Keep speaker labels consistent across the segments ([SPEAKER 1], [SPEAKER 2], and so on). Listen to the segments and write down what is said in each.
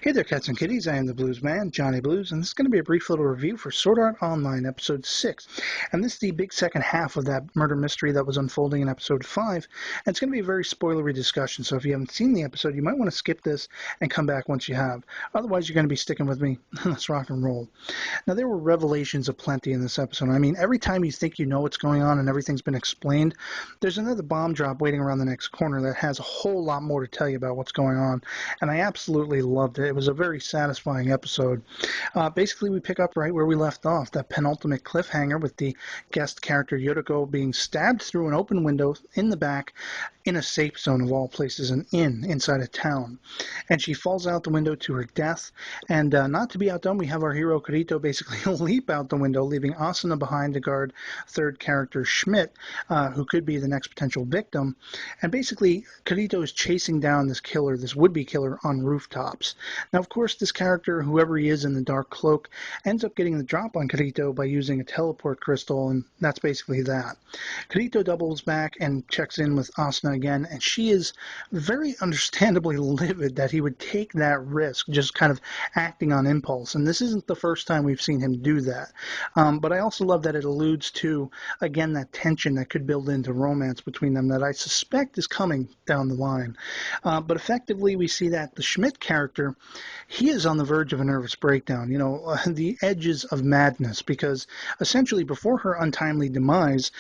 [SPEAKER 1] Hey there, cats and kitties. I am the Blues Man, Johnny Blues, and this is going to be a brief little review for Sword Art Online Episode 6. And this is the big second half of that murder mystery that was unfolding in Episode 5. And it's going to be a very spoilery discussion, so if you haven't seen the episode, you might want to skip this and come back once you have. Otherwise, you're going to be sticking with me. Let's rock and roll. Now, there were revelations aplenty in this episode. I mean, every time you think you know what's going on and everything's been explained, there's another bomb drop waiting around the next corner that has a whole lot more to tell you about what's going on. And I absolutely loved it. It was a very satisfying episode. Basically, we pick up right where we left off, that penultimate cliffhanger with the guest character Yuriko being stabbed through an open window in the back in a safe zone of all places, an inn inside a town. And she falls out the window to her death. And not to be outdone, we have our hero Kirito basically leap out the window, leaving Asuna behind to guard third character Schmidt, who could be the next potential victim. And basically, Kirito is chasing down this killer, this would-be killer, on rooftops. Now, of course, this character, whoever he is in the dark cloak, ends up getting the drop on Kirito by using a teleport crystal, and that's basically that. Kirito doubles back and checks in with Asuna again, and she is very understandably livid that he would take that risk, just kind of acting on impulse. And this isn't the first time we've seen him do that. But I also love that it alludes to, again, that tension that could build into romance between them that I suspect is coming down the line. But effectively, we see that the Schmidt character, he is on the verge of a nervous breakdown, the edges of madness, because essentially before her untimely demise,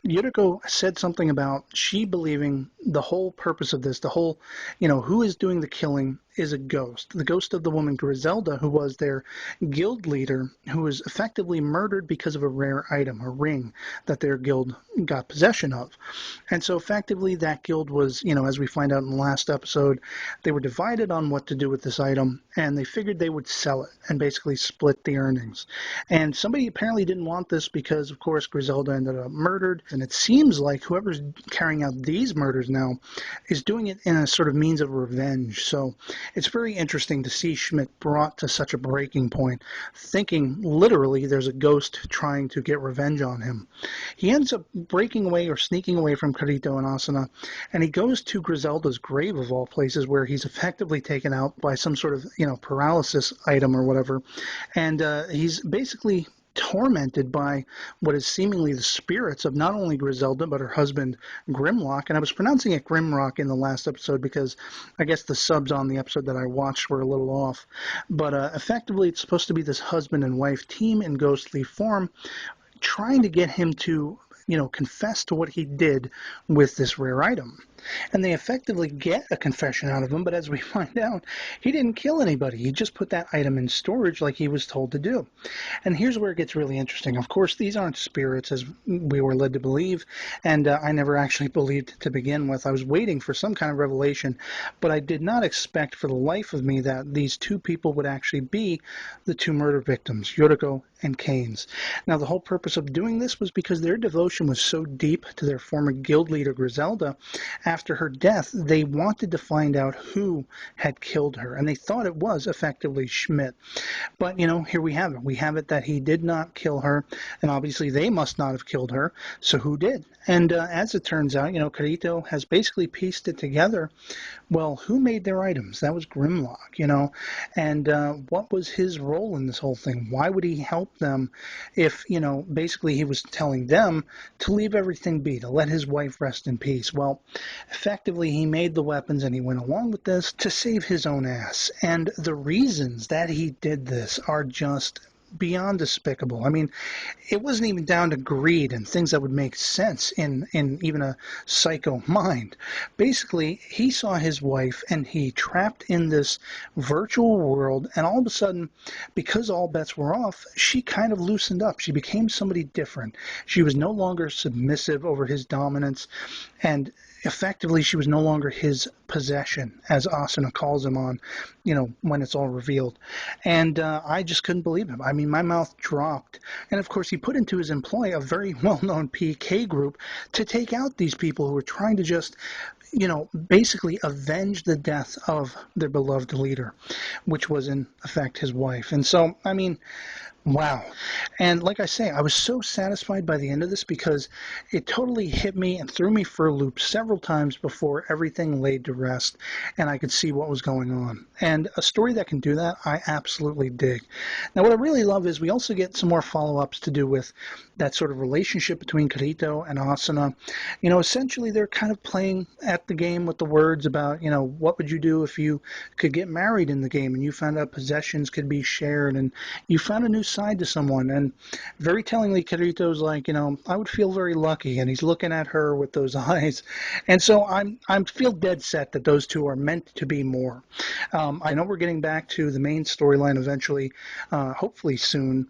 [SPEAKER 1] Yuriko said something about she believing the whole purpose of this, the whole, who is doing the killing is a ghost. The ghost of the woman Griselda, who was their guild leader, who was effectively murdered because of a rare item, a ring that their guild got possession of. And so effectively that guild was, as we find out in the last episode, they were divided on what to do with this item, and they figured they would sell it and basically split the earnings. And somebody apparently didn't want this because, of course, Griselda ended up murdered, and it seems like whoever's carrying out these murders now is doing it in a sort of means of revenge. So it's very interesting to see Schmidt brought to such a breaking point, thinking literally there's a ghost trying to get revenge on him. He ends up breaking away or sneaking away from Kirito and Asuna, and he goes to Griselda's grave of all places, where he's effectively taken out by some sort of, paralysis item or whatever. And he's basically tormented by what is seemingly the spirits of not only Griselda, but her husband Grimlock. And I was pronouncing it Grimrock in the last episode because I guess the subs on the episode that I watched were a little off. But effectively, it's supposed to be this husband and wife team in ghostly form trying to get him to, confess to what he did with this rare item. And they effectively get a confession out of him, but as we find out, he didn't kill anybody. He just put that item in storage like he was told to do. And here's where it gets really interesting. Of course, these aren't spirits, as we were led to believe, and I never actually believed to begin with. I was waiting for some kind of revelation, but I did not expect for the life of me that these two people would actually be the two murder victims, Yuriko and Keynes. Now, the whole purpose of doing this was because their devotion was so deep to their former guild leader, Griselda. After her death, they wanted to find out who had killed her, and they thought it was effectively Schmidt. But, here we have it. We have it that he did not kill her, and obviously they must not have killed her, so who did? And as it turns out, Kirito has basically pieced it together. Well, who made their items? That was Grimlock, and what was his role in this whole thing? Why would he help them if, basically he was telling them to leave everything be, to let his wife rest in peace? Well, effectively, he made the weapons and he went along with this to save his own ass. And the reasons that he did this are just beyond despicable. I mean, it wasn't even down to greed and things that would make sense in even a psycho mind. Basically, he saw his wife and he trapped in this virtual world, and all of a sudden, because all bets were off, she kind of loosened up. She became somebody different. She was no longer submissive over his dominance, and effectively, she was no longer his possession, as Asuna calls him on, when it's all revealed. And I just couldn't believe him. I mean, my mouth dropped. And of course, he put into his employ a very well-known PK group to take out these people who were trying to just, basically avenge the death of their beloved leader, which was in effect his wife. And so, I mean, wow. And like I say, I was so satisfied by the end of this because it totally hit me and threw me for a loop several times before everything laid to rest and I could see what was going on. And a story that can do that, I absolutely dig. Now, what I really love is we also get some more follow-ups to do with that sort of relationship between Kirito and Asuna. Essentially they're kind of playing at the game with the words about, what would you do if you could get married in the game and you found out possessions could be shared and you found a new side to someone. And very tellingly, Kirito's like, I would feel very lucky, and he's looking at her with those eyes. And so I feel dead set that those two are meant to be more. I know we're getting back to the main storyline eventually, hopefully soon.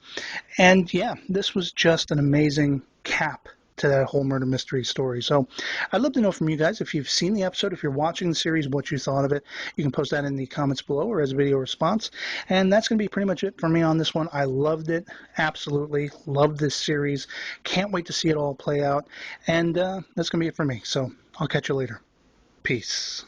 [SPEAKER 1] And yeah, this was just an amazing cap to that whole murder mystery story. So I'd love to know from you guys if you've seen the episode, if you're watching the series, what you thought of it. You can post that in the comments below or as a video response. And that's going to be pretty much it for me on this one. I loved it. Absolutely loved this series. Can't wait to see it all play out. And that's going to be it for me. So I'll catch you later. Peace.